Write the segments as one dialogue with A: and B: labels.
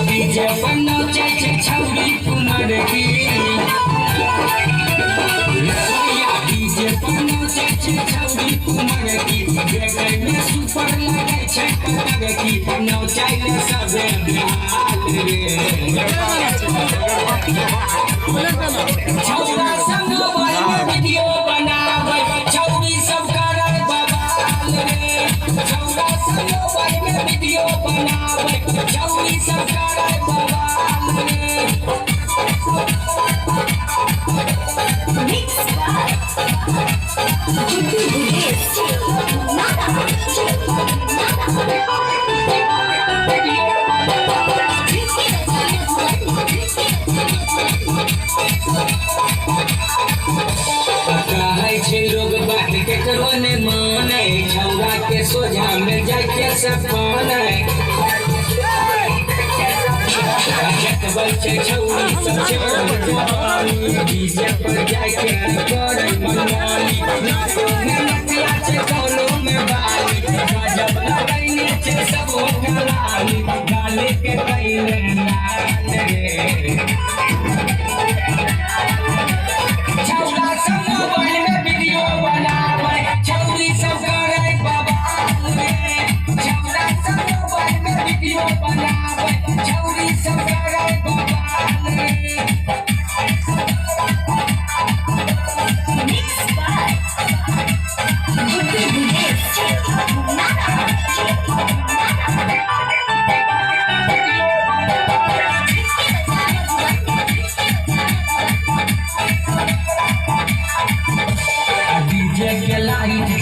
A: DJ बनो चाचे छौरी कुमार की डीजे बनो चाचे छौरी कुमार की देखै में सुपर लागे छै कमर की नौ चाइले सबे हाल रे छौरा संग वीडियो बनाबै छौरी सब करल बवाल रे छौरा संग वीडियो बनाबै छौरी सब करल बवाल रे लोग बात केकरो ने माने छौरा के सोझा में जाके सपने बच्चे छौरी सब डीजे पर जाके करे मनमानी नचिया छे कोनो में बाली गजब लगैने छे सब गलाली गाले के कइले लाल रे छौरा सब मोबाइल में वीडियो बनावे छौरी सब करे बवाल रे छौरा सब मोबाइल में वीडियो बनावे छौरी सब करे बवाल रे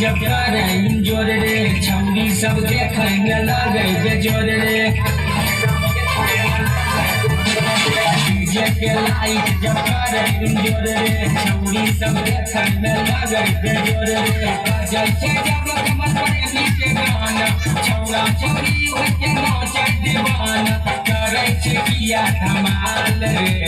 A: जब करे इंजोर रे छौरी सब देखे में लगे बेजोर रे डीजे के लाइट जब करे इंजोर रे छौरी सब देखे में लगे बेजोर रे बजै छै जब कमर पर नीचे गाना छौरा छौरी होके नाचै दीवाना करे छै किया धमाल रे